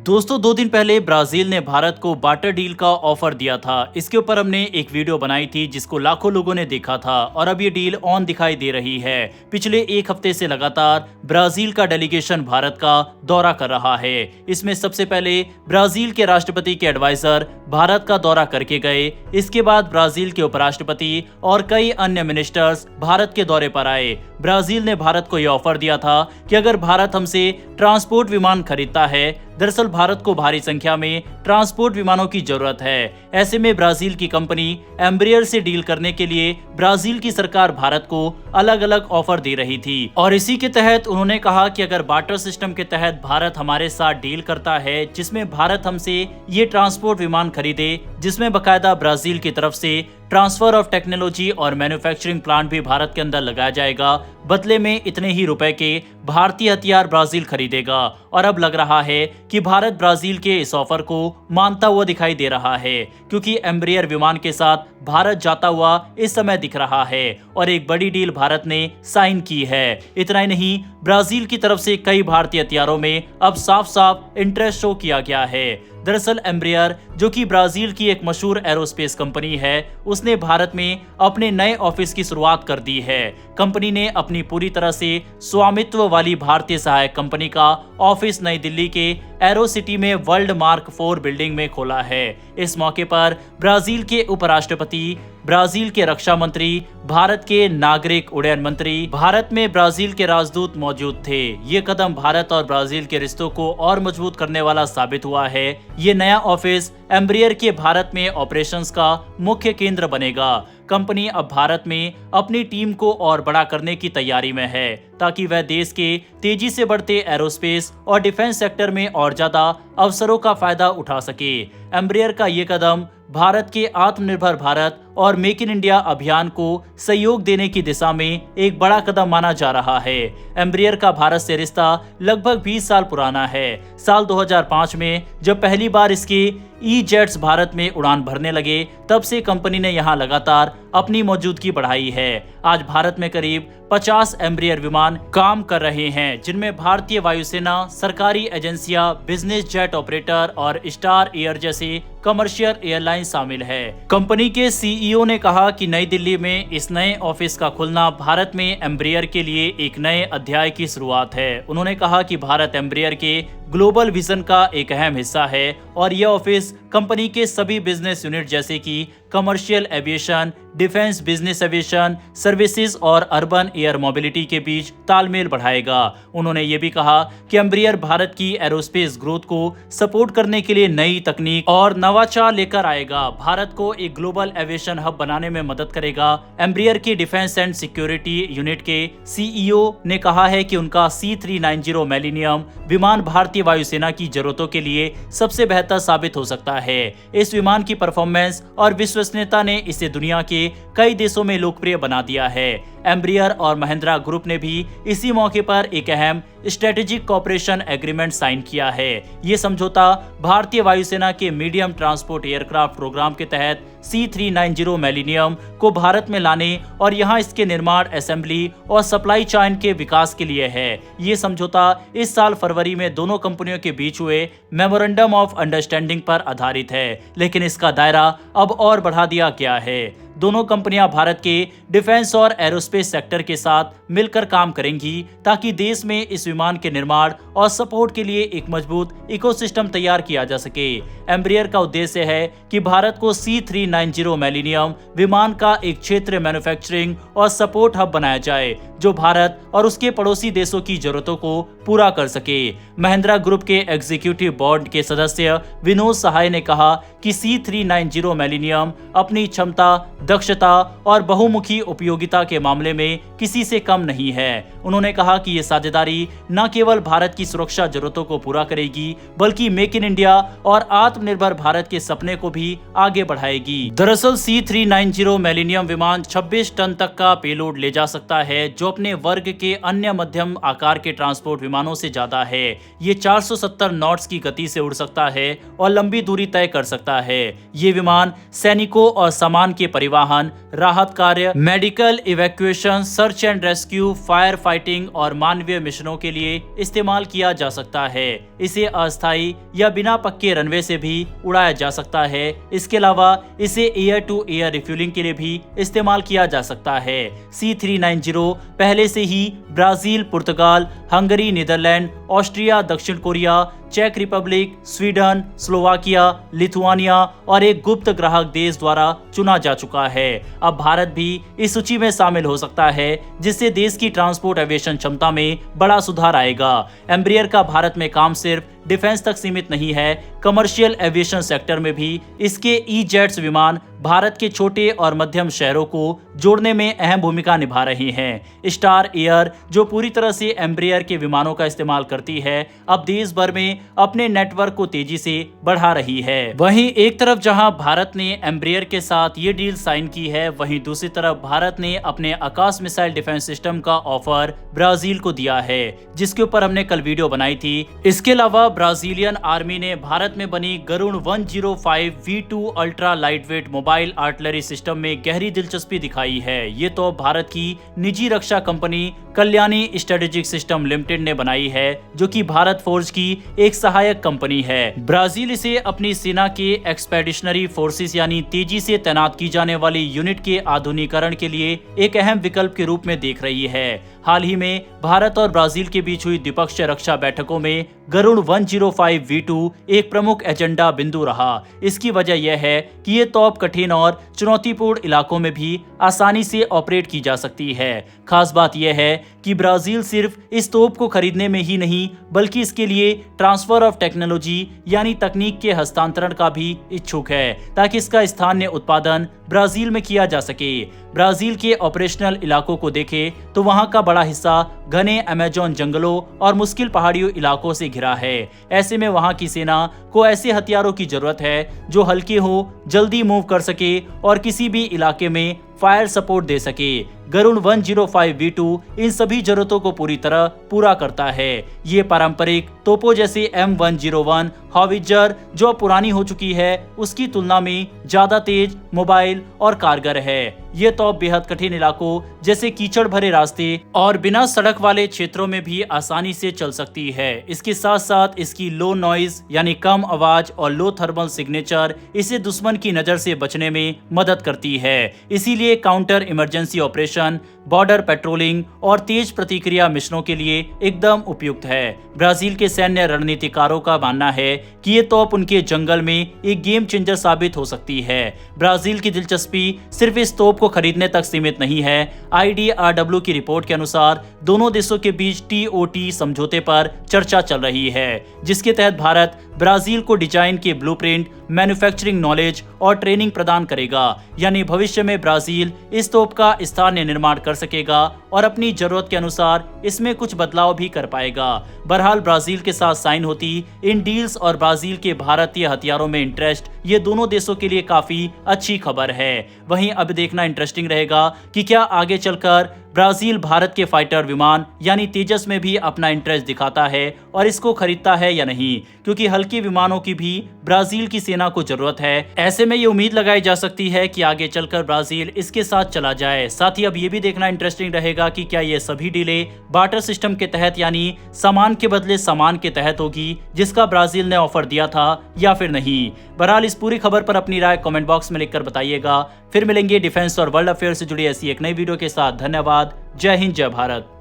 दोस्तों 2 दिन पहले ब्राजील ने भारत को बार्टर डील का ऑफर दिया था। इसके ऊपर हमने एक वीडियो बनाई थी जिसको लाखों लोगों ने देखा था और अब ये डील ऑन दिखाई दे रही है। पिछले एक हफ्ते से लगातार ब्राजील का डेलीगेशन भारत का दौरा कर रहा है। इसमें सबसे पहले ब्राजील के राष्ट्रपति के एडवाइजर भारत का दौरा करके गए। इसके बाद ब्राजील के उपराष्ट्रपति और कई अन्य मिनिस्टर्स भारत के दौरे पर आए। ब्राजील ने भारत को यह ऑफर दिया था कि अगर भारत हमसे ट्रांसपोर्ट विमान खरीदता है, दरअसल भारत को भारी संख्या में ट्रांसपोर्ट विमानों की जरूरत है। ऐसे में ब्राजील की कंपनी एम्ब्रियर से डील करने के लिए ब्राजील की सरकार भारत को अलग अलग ऑफर दे रही थी और इसी के तहत उन्होंने कहा कि अगर बार्टर सिस्टम के तहत भारत हमारे साथ डील करता है जिसमें भारत हमसे ये ट्रांसपोर्ट विमान खरीदे, जिसमें बकायदा ब्राजील की तरफ से ट्रांसफर ऑफ टेक्नोलॉजी और मैन्युफैक्चरिंग प्लांट भी भारत के अंदर लगाया जाएगा, बदले में इतने ही रुपए के भारतीय हथियार ब्राजील खरीदेगा। और अब लग रहा है कि भारत ब्राजील के इस ऑफर को मानता हुआ दिखाई दे रहा है, क्योंकि एम्ब्रियर विमान के साथ भारत जाता हुआ इस समय दिख रहा है और एक बड़ी डील भारत ने साइन की है। इतना ही नहीं, ब्राजील की तरफ से कई भारतीय हथियारों में अब साफ साफ इंटरेस्ट शो किया गया है। दरअसल एम्ब्रियर, जो कि ब्राजील की एक मशहूर एरोस्पेस कंपनी है, उसने भारत में अपने नए ऑफिस की शुरुआत कर दी है। कंपनी ने अपनी पूरी तरह से स्वामित्व वाली भारतीय सहायक कंपनी का ऑफिस नई दिल्ली के एरो सिटी में वर्ल्ड मार्क 4 बिल्डिंग में खोला है। इस मौके पर ब्राजील के उपराष्ट्रपति, ब्राजील के रक्षा मंत्री, भारत के नागरिक उड्डयन मंत्री, भारत में ब्राजील के राजदूत मौजूद थे। ये कदम भारत और ब्राजील के रिश्तों को और मजबूत करने वाला साबित हुआ है। ये नया ऑफिस एम्ब्रियर के भारत में ऑपरेशंस का मुख्य केंद्र बनेगा। कंपनी अब भारत में अपनी टीम को और बड़ा करने की तैयारी में है ताकि वह देश के तेजी से बढ़ते एरोस्पेस और डिफेंस सेक्टर में और ज्यादा अवसरों का फायदा उठा सके। एम्ब्रियर का ये कदम भारत के आत्मनिर्भर भारत और मेक इन इंडिया अभियान को सहयोग देने की दिशा में एक बड़ा कदम माना जा रहा है। एम्ब्रियर का भारत से रिश्ता लगभग 20 साल पुराना है। साल 2005 में जब पहली बार इसके ई-जेट्स भारत में उड़ान भरने लगे, तब से कंपनी ने यहां लगातार अपनी मौजूदगी बढ़ाई है। आज भारत में करीब 50 एम्ब्रियर विमान काम कर रहे हैं, जिनमें भारतीय वायुसेना, सरकारी एजेंसियां, बिजनेस जेट ऑपरेटर और स्टार एयर जैसे कमर्शियल एयरलाइन शामिल है। कंपनी के सीईओ ने कहा कि नई दिल्ली में इस नए ऑफिस का खुलना भारत में एम्ब्रियर के लिए एक नए अध्याय की शुरुआत है। उन्होंने कहा कि भारत एम्ब्रियर के ग्लोबल विजन का एक अहम हिस्सा है और यह ऑफिस कंपनी के सभी बिजनेस यूनिट जैसे कि commercial aviation, defence business aviation services और अर्बन एयर मोबिलिटी के बीच तालमेल बढ़ाएगा। उन्होंने ये भी कहा कि एम्ब्रियर भारत की एरोस्पेस ग्रोथ को सपोर्ट करने के लिए नई तकनीक और नवाचार लेकर आएगा, भारत को एक ग्लोबल एविएशन हब बनाने में मदद करेगा। एम्ब्रियर की डिफेंस एंड सिक्योरिटी यूनिट के सीईओ ने कहा है कि उनका C390 मिलेनियम विमान भारतीय वायुसेना की जरूरतों के लिए सबसे बेहतर साबित हो सकता है। इस विमान की परफॉर्मेंस और विश्वसनीयता ने इसे दुनिया के कई देशों में लोकप्रिय बना दिया है। एम्ब्रियर और महिंद्रा ग्रुप ने भी इसी मौके पर एक अहम स्ट्रेटेजिक कॉपरेशन एग्रीमेंट साइन किया है। ये समझौता भारतीय वायुसेना के मीडियम ट्रांसपोर्ट एयरक्राफ्ट प्रोग्राम के तहत C390 मिलेनियम को भारत में लाने और यहां इसके निर्माण, असेंबली और सप्लाई चेन के विकास के लिए है। ये समझौता इस साल फरवरी में दोनों कंपनियों के बीच हुए मेमोरेंडम ऑफ अंडरस्टैंडिंग पर आधारित है, लेकिन इसका दायरा अब और बढ़ा दिया गया है। दोनों कंपनियां भारत के डिफेंस और एरोस्पेस सेक्टर के साथ मिलकर काम करेंगी ताकि देश में इस विमान के निर्माण और सपोर्ट के लिए एक मजबूत इकोसिस्टम तैयार किया जा सके। एम्ब्रियर का उद्देश्य है कि भारत को C390 मिलेनियम विमान का एक क्षेत्रीय मैन्युफैक्चरिंग और सपोर्ट हब बनाया जाए जो भारत और उसके पड़ोसी देशों की जरूरतों को पूरा कर सके। महिंद्रा ग्रुप के एग्जीक्यूटिव बोर्ड के सदस्य विनोद सहाय ने कहा कि C390 मिलेनियम अपनी क्षमता, दक्षता और बहुमुखी उपयोगिता के मामले में किसी से कम नहीं है। उन्होंने कहा कि ये साझेदारी न केवल भारत की सुरक्षा जरूरतों को पूरा करेगी, बल्कि मेक इन इंडिया और आत्मनिर्भर भारत के सपने को भी आगे बढ़ाएगी। दरअसल C390 मिलेनियम विमान 26 टन तक का पेलोड ले जा सकता है, जो अपने वर्ग के अन्य मध्यम आकार के ट्रांसपोर्ट विमानों से ज्यादा है। ये 470 नॉट्स की गति से उड़ सकता है और लंबी दूरी तय कर सकता है। ये विमान सैनिकों और सामान के परिवहन वाहन, राहत कार्य, medical evacuation, search and rescue, fire fighting और मानवीय मिशनों के लिए इस्तेमाल किया जा सकता है। इसे अस्थायी या बिना पक्के रनवे से भी उड़ाया जा सकता है। इसके अलावा इसे एयर टू एयर रिफ्यूलिंग के लिए भी इस्तेमाल किया जा सकता है। C390 पहले से ही ब्राजील, पुर्तगाल, हंगरी, नीदरलैंड, ऑस्ट्रिया, दक्षिण कोरिया, चेक रिपब्लिक, स्वीडन, स्लोवाकिया, लिथुआनिया और एक गुप्त ग्राहक देश द्वारा चुना जा चुका है। अब भारत भी इस सूची में शामिल हो सकता है, जिससे देश की ट्रांसपोर्ट एविएशन क्षमता में बड़ा सुधार आएगा। एम्ब्रियर का भारत में काम सिर्फ डिफेंस तक सीमित नहीं है, कमर्शियल एविएशन सेक्टर में भी इसके ई-जेट्स विमान भारत के छोटे और मध्यम शहरों को जोड़ने में अहम भूमिका निभा रहे हैं। स्टार एयर, जो पूरी तरह से एम्ब्रियर के विमानों का इस्तेमाल करती है, अब देश भर में अपने नेटवर्क को तेजी से बढ़ा रही है। वहीं एक तरफ जहां भारत ने एम्ब्रियर के साथ ये डील साइन की है, वहीं दूसरी तरफ भारत ने अपने आकाश मिसाइल डिफेंस सिस्टम का ऑफर ब्राजील को दिया है, जिसके ऊपर हमने कल वीडियो बनाई थी। इसके अलावा ब्राजीलियन आर्मी ने भारत में बनी Garud 105 V2 ultra lightweight mobile artillery system में गहरी दिलचस्पी दिखाई है। ये तो भारत की निजी रक्षा company Kalyani strategic system limited ने बनाई है, जो कि भारत फोर्स की एक सहायक कंपनी है। ब्राजील इसे अपनी सेना के एक्सपेडिशनरी फोर्सेस यानी तेजी से तैनात की जाने वाली यूनिट के आधुनिकीकरण के लिए एक अहम विकल्प के रूप में देख रही है। हाल ही में भारत और ब्राजील के बीच हुई द्विपक्षीय रक्षा बैठकों में गरुड़ 105 V2 एक प्रमुख एजेंडा बिंदु रहा। इसकी वजह यह है कि ये तोप कठिन और चुनौतीपूर्ण इलाकों में भी आसानी से ऑपरेट की जा सकती है। खास बात यह है कि ब्राजील सिर्फ इस तोप को खरीदने में ही नहीं, बल्कि इसके लिए ट्रांसफर ऑफ टेक्नोलॉजी यानी तकनीक के हस्तांतरण का भी इच्छुक है, ताकि इसका स्थानीय उत्पादन ब्राजील में किया जा सके। ब्राजील के ऑपरेशनल इलाकों को देखें तो वहां का बड़ा हिस्सा घने अमेज़न जंगलों और मुश्किल पहाड़ियों इलाकों से घिरा है। ऐसे में वहां की सेना को ऐसे हथियारों की जरूरत है जो हल्के हो, जल्दी मूव कर सके और किसी भी इलाके में फायर सपोर्ट दे सके। गरुड़ 105 V2 इन सभी जरूरतों को पूरी तरह पूरा करता है। ये पारंपरिक तोपों जैसे M101 हॉविट्जर, जो पुरानी हो चुकी है, उसकी तुलना में ज्यादा तेज, मोबाइल और कारगर है। ये तोप बेहद कठिन इलाकों जैसे कीचड़ भरे रास्ते और बिना सड़क वाले क्षेत्रों में भी आसानी से चल सकती है। इसके साथ साथ इसकी लो नॉइज यानी कम आवाज और लो थर्मल सिग्नेचर इसे दुश्मन की नजर से बचने में मदद करती है। इसीलिए counter emergency operation, border patrolling और तेज प्रतिक्रिया मिशनों के लिए एकदम उपयुक्त है। ब्राजील के सैन्य रणनीतिकारों का मानना है कि ये तोप उनके जंगल में एक गेम चेंजर साबित हो सकती है। ब्राजील की दिलचस्पी सिर्फ इस तोप को खरीदने तक सीमित नहीं है। IDRW की रिपोर्ट के अनुसार दोनों देशों के बीच TOT समझौते पर चर्चा चल रही है, जिसके तहत भारत ब्राजील को डिजाइन के ब्लूप्रिंट, मैन्युफैक्चरिंग नॉलेज और ट्रेनिंग प्रदान करेगा। यानी भविष्य में ब्राजील इस तोप का स्थानीय निर्माण कर सकेगा और अपनी जरूरत के अनुसार इसमें कुछ बदलाव भी कर पाएगा। बहरहाल ब्राजील के साथ साइन होती इन डील्स और ब्राजील के भारतीय हथियारों में इंटरेस्ट, ये दोनों देशों के लिए काफी अच्छी खबर है। वहीं अब देखना इंटरेस्टिंग रहेगा कि क्या आगे चलकर ब्राजील भारत के फाइटर विमान यानी तेजस में भी अपना इंटरेस्ट दिखाता है और इसको खरीदता है या नहीं, क्योंकि हल्के विमानों की भी ब्राजील की सेना को जरूरत है। ऐसे में ये उम्मीद लगाई जा सकती है कि आगे चलकर ब्राजील इसके साथ चला जाए। साथ ही अब ये भी देखना इंटरेस्टिंग रहेगा कि क्या ये सभी डीले बार्टर सिस्टम के तहत यानी सामान के बदले सामान के तहत होगी, जिसका ब्राजील ने ऑफर दिया था, या फिर नहीं। बहरहाल इस पूरी खबर पर अपनी राय कमेंट बॉक्स में लिखकर बताइएगा। फिर मिलेंगे डिफेंस और वर्ल्ड अफेयर से जुड़ी ऐसी एक नई वीडियो के साथ। धन्यवाद। जय हिंद, जय भारत।